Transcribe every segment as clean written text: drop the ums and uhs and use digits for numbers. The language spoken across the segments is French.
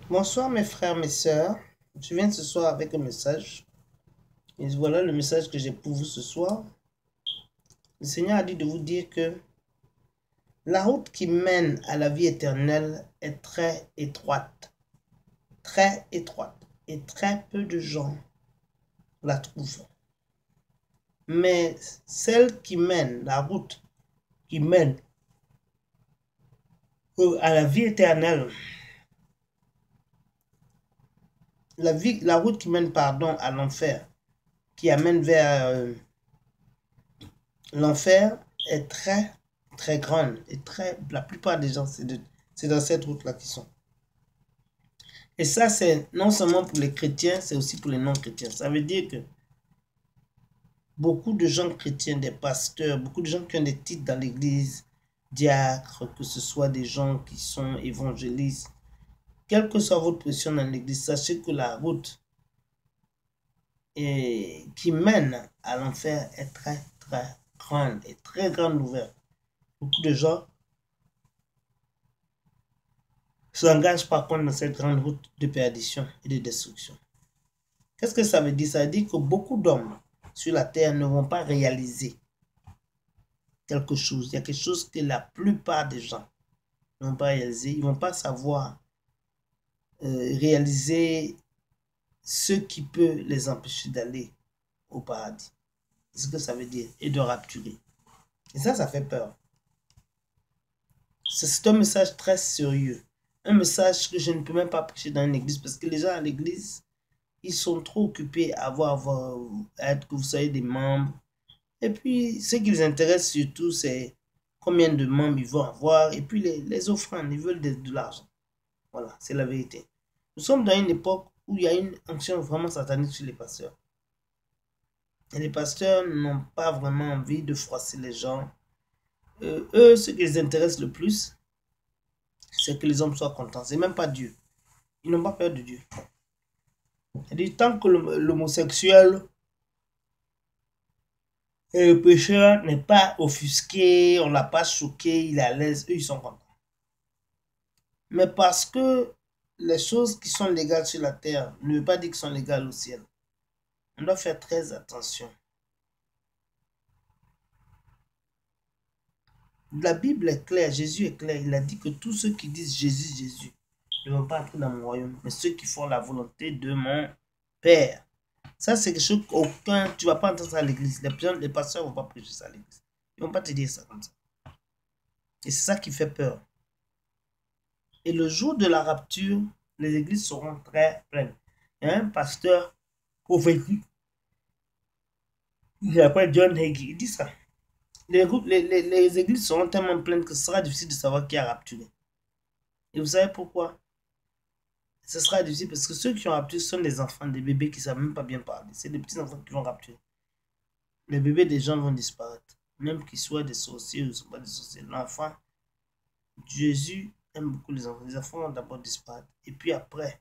Bonsoir mes frères, mes sœurs. Je viens ce soir avec un message. Et voilà le message que j'ai pour vous ce soir. Le Seigneur a dit de vous dire que la route qui mène à la vie éternelle est très étroite. Très étroite. Et très peu de gens la trouvent. Mais celle qui mène, la route qui mène à la vie éternelle, la route qui mène, pardon, à l'enfer, qui amène vers l'enfer est très, très grande. Et la plupart des gens, c'est dans cette route-là qu'ils sont. Et ça, c'est non seulement pour les chrétiens, c'est aussi pour les non-chrétiens. Ça veut dire que beaucoup de gens chrétiens, des pasteurs, beaucoup de gens qui ont des titres dans l'église, diacres, que ce soit des gens qui sont évangélistes, quelle que soit votre position dans l'église, sachez que la route qui mène à l'enfer est très, très grande et très grande ouverte. Beaucoup de gens s'engagent par contre dans cette grande route de perdition et de destruction. Qu'est-ce que ça veut dire? Ça veut dire que beaucoup d'hommes sur la terre ne vont pas réaliser quelque chose. Il y a quelque chose que la plupart des gens ne vont pas réaliser. Ils ne vont pas savoir réaliser ce qui peut les empêcher d'aller au paradis. C'est ce que ça veut dire. Et de rapturer. Et ça fait peur. C'est un message très sérieux. Un message que je ne peux même pas prêcher dans une église parce que les gens à l'église, ils sont trop occupés à être que vous soyez des membres. Et puis, ce qui les intéresse surtout, c'est combien de membres ils vont avoir. Et puis, les offrandes, ils veulent de l'argent. Voilà, c'est la vérité. Nous sommes dans une époque où il y a une onction vraiment satanique sur les pasteurs. Et les pasteurs n'ont pas vraiment envie de froisser les gens. Eux, ce qui les intéresse le plus, c'est que les hommes soient contents. C'est même pas Dieu. Ils n'ont pas peur de Dieu. C'est-à-dire, tant que l'homosexuel et le pécheur n'est pas offusqué, on ne l'a pas choqué, il est à l'aise, eux, ils sont contents. Mais parce que les choses qui sont légales sur la terre ne veut pas dire qu'elles sont légales au ciel. On doit faire très attention. La Bible est claire, Jésus est clair. Il a dit que tous ceux qui disent Jésus, Jésus, ne vont pas entrer dans mon royaume, mais ceux qui font la volonté de mon Père. Ça, c'est quelque chose qu'aucun, tu ne vas pas entendre ça à l'église. Les pasteurs ne vont pas prêcher ça à l'église. Ils ne vont pas te dire ça comme ça. Et c'est ça qui fait peur. Et le jour de la rapture, les églises seront très pleines. Il y a un pasteur convaincu, il s'appelle John Hagee, il dit ça. Les églises seront tellement pleines que ce sera difficile de savoir qui a rapturé. Et vous savez pourquoi? Ce sera difficile parce que ceux qui ont rapturé sont des enfants, des bébés qui ne savent même pas bien parler. C'est des petits enfants qui vont rapturer. Les bébés des gens vont disparaître. Même qu'ils soient des sorciers ou ne sont pas des sorciers. L'enfant, Jésus aime beaucoup les enfants. Les enfants vont d'abord disparaître. Et puis après,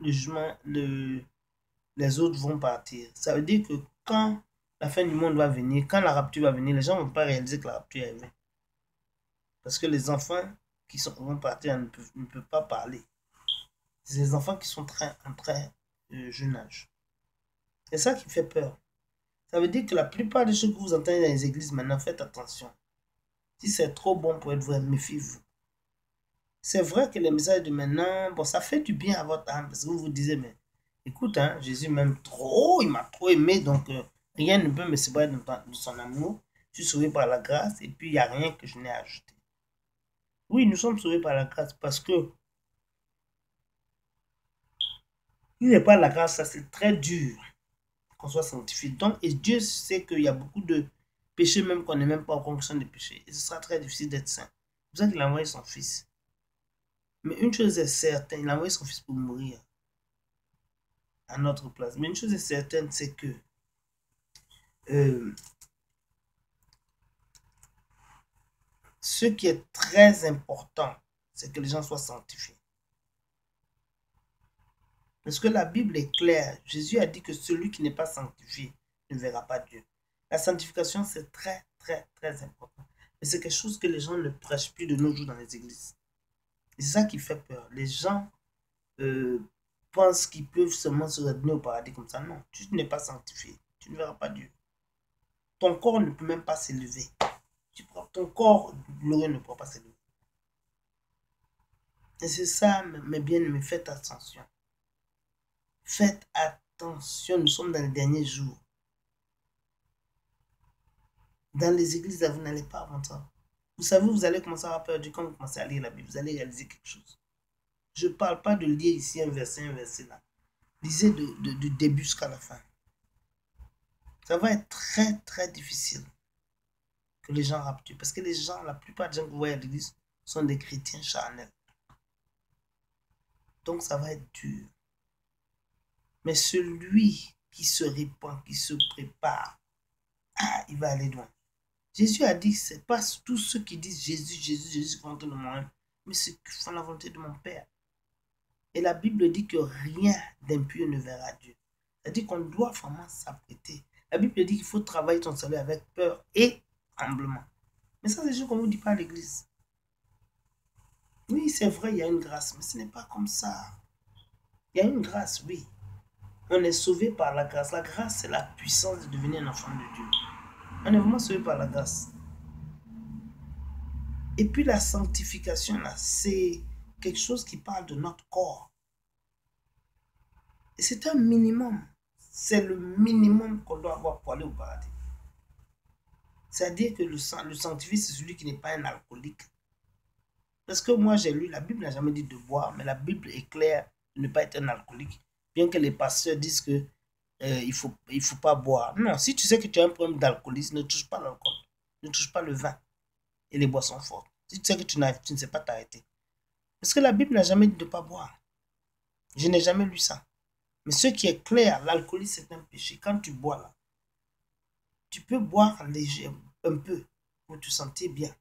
le jugement, les autres vont partir. Ça veut dire que quand la fin du monde va venir, quand la rapture va venir, les gens ne vont pas réaliser que la rapture est venue. Parce que les enfants vont partir ne peuvent pas parler. C'est les enfants qui sont en très jeune âge. C'est ça qui fait peur. Ça veut dire que la plupart des choses que vous entendez dans les églises maintenant, faites attention. Si c'est trop bon pour être vrai, méfiez-vous. C'est vrai que les messages de maintenant, bon, ça fait du bien à votre âme, parce que vous vous disiez, mais écoute, hein, Jésus m'aime trop, il m'a trop aimé, donc rien ne peut me séparer de son amour. Je suis sauvé par la grâce, et puis il n'y a rien que je n'ai ajouté. Oui, nous sommes sauvés par la grâce, parce que il n'est pas la grâce, ça c'est très dur qu'on soit sanctifié. Donc, et Dieu sait qu'il y a beaucoup de péchés, même qu'on n'est même pas en fonction des péchés. Et ce sera très difficile d'être saint. C'est pour ça qu'il a envoyé son fils. Mais une chose est certaine, il a envoyé son fils pour mourir à notre place. Mais une chose est certaine, c'est que euh, ce qui est très important, c'est que les gens soient sanctifiés. Parce que la Bible est claire. Jésus a dit que celui qui n'est pas sanctifié ne verra pas Dieu. La sanctification, c'est très, très, très important. Mais c'est quelque chose que les gens ne prêchent plus de nos jours dans les églises. C'est ça qui fait peur. Les gens pensent qu'ils peuvent seulement se redonner au paradis comme ça. Non, tu n'es pas sanctifié. Tu ne verras pas Dieu. Ton corps ne peut même pas s'élever. Ton corps glorieux ne pourra pas s'élever. Et c'est ça, mes bien-aimés, faites attention. Faites attention, nous sommes dans les derniers jours. Dans les églises, vous n'allez pas avancer. Vous savez, vous allez commencer à avoir peur quand vous commencez à lire la Bible. Vous allez réaliser quelque chose. Je ne parle pas de lire ici un verset là. Lisez du début jusqu'à la fin. Ça va être très, très difficile que les gens raptuent. Parce que les gens, la plupart des gens que vous voyez à l'église sont des chrétiens charnels. Donc ça va être dur. Mais celui qui se répand, qui se prépare, il va aller loin. Jésus a dit, c'est pas tous ceux qui disent Jésus, Jésus, Jésus qui font de moi, mais ceux qui font la volonté de mon Père. Et la Bible dit que rien d'impur ne verra Dieu. C'est-à-dire qu'on doit vraiment s'apprêter. La Bible dit qu'il faut travailler ton salut avec peur et tremblement. Mais ça, c'est juste qu'on ne vous dit pas à l'église. Oui, c'est vrai, il y a une grâce, mais ce n'est pas comme ça. Il y a une grâce, oui. On est sauvé par la grâce. La grâce, c'est la puissance de devenir un enfant de Dieu. On est vraiment sauvé par la grâce. Et puis la sanctification, là, c'est quelque chose qui parle de notre corps. Et c'est un minimum. C'est le minimum qu'on doit avoir pour aller au paradis. C'est-à-dire que le sanctifié, c'est celui qui n'est pas un alcoolique. Parce que moi, j'ai lu, la Bible n'a jamais dit de boire, mais la Bible est claire de ne pas être un alcoolique. Bien que les pasteurs disent que il faut pas boire. Non, si tu sais que tu as un problème d'alcoolisme, ne touche pas l'alcool. Ne touche pas le vin et les boissons fortes. Si tu sais que tu ne sais pas t'arrêter. Parce que la Bible n'a jamais dit de ne pas boire. Je n'ai jamais lu ça. Mais ce qui est clair, l'alcoolisme c'est un péché. Quand tu bois là, tu peux boire léger, un peu, pour te sentir bien.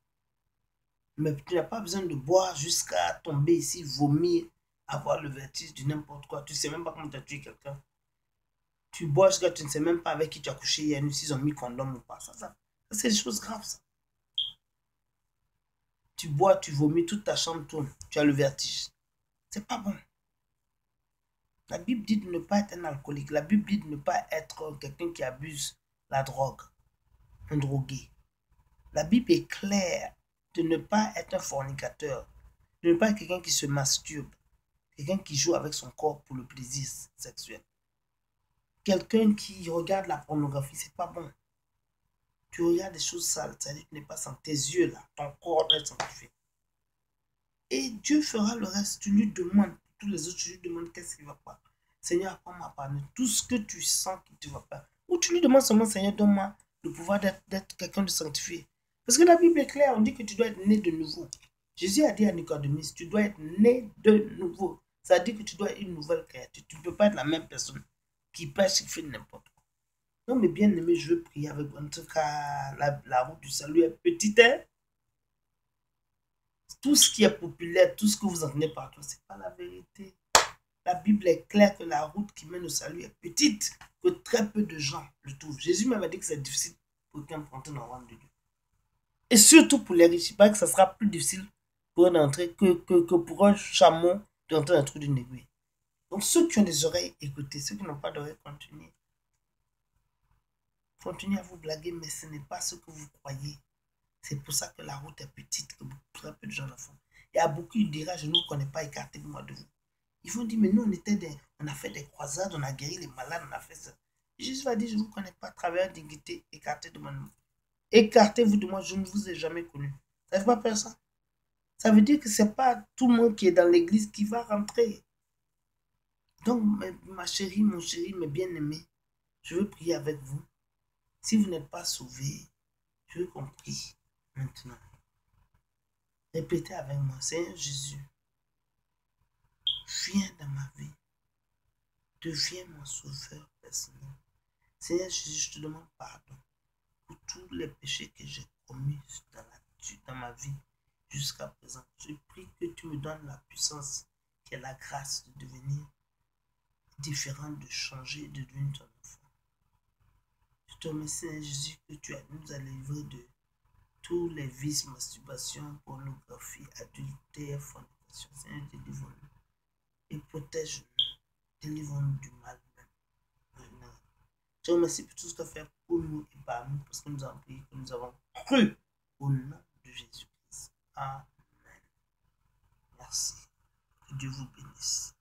Mais tu n'as pas besoin de boire jusqu'à tomber ici, vomir, avoir le vertige de n'importe quoi. Tu ne sais même pas comment tu as tué quelqu'un. Tu bois jusqu'à tu ne sais même pas avec qui tu as couché hier nuit, s'ils ont mis condom ou pas. Ça c'est des choses graves, ça. Tu bois, tu vomis, toute ta chambre tourne. Tu as le vertige. C'est pas bon. La Bible dit de ne pas être un alcoolique. La Bible dit de ne pas être quelqu'un qui abuse la drogue, un drogué. La Bible est claire de ne pas être un fornicateur, de ne pas être quelqu'un qui se masturbe, quelqu'un qui joue avec son corps pour le plaisir sexuel. Quelqu'un qui regarde la pornographie, c'est pas bon. Tu regardes des choses sales, ça veut dire que tu n'es pas sans tes yeux là, ton corps doit être sanctifié. Et Dieu fera le reste. Tu lui demandes, tous les autres, tu lui demandes qu'est-ce qui ne va pas. Seigneur, apprends-moi à pardonner tout ce que tu sens qui ne va pas. Ou tu lui demandes seulement, Seigneur, donne-moi le pouvoir d'être quelqu'un de sanctifié. Parce que la Bible est claire, on dit que tu dois être né de nouveau. Jésus a dit à Nicodème, tu dois être né de nouveau. Ça veut dire que tu dois être une nouvelle créature. Tu ne peux pas être la même personne qui pêche, qui fait n'importe quoi. Non, mais bien aimé, je veux prier avec vous. En tout cas, la route du salut est petite, hein? Tout ce qui est populaire, tout ce que vous entendez partout, ce n'est pas la vérité. La Bible est claire que la route qui mène au salut est petite, que très peu de gens le trouvent. Jésus m'avait dit que c'est difficile pour quelqu'un de rentrer dans le royaume de Dieu. Et surtout pour les riches, il paraît que ça sera plus difficile pour eux d'entrer que pour un chameau d'entrer dans le trou d'une aiguille. Donc ceux qui ont des oreilles, écoutez. Ceux qui n'ont pas d'oreilles, continuez. Continuez à vous blaguer, mais ce n'est pas ce que vous croyez. C'est pour ça que la route est petite, que très peu de gens la font. Il y a beaucoup qui diront, je ne vous connais pas, écartez-moi de vous. Ils vont dire, mais nous, on a fait des croisades, on a guéri les malades, on a fait ça. Jésus va dire, je ne vous connais pas, travailleur d'indignité, écartez de moi. Écartez-vous de moi, je ne vous ai jamais connu. Ça ne veut pas faire ça. Ça veut dire que ce n'est pas tout le monde qui est dans l'église qui va rentrer. Donc, ma chérie, mon chéri, mes bien-aimés, je veux prier avec vous. Si vous n'êtes pas sauvés, je veux qu'on prie maintenant. Répétez avec moi, Seigneur Jésus, viens dans ma vie. Deviens mon sauveur personnel. Seigneur Jésus, je te demande pardon pour tous les péchés que j'ai commis dans ma vie jusqu'à présent. Je prie que tu me donnes la puissance, qui est la grâce de devenir différent, de changer, de devenir ton enfant. Je te remercie, Seigneur Jésus, que tu nous as livrés de tous les vices, masturbation, pornographie, adultère, fornication. bénédiction. Seigneur, délivre-nous et protège-nous. Délivre-nous du mal même. Je te remercie pour tout ce que tu as fait pour nous et par nous, parce que nous avons prié, que nous avons cru au nom de Jésus-Christ. Amen. Merci. Que Dieu vous bénisse.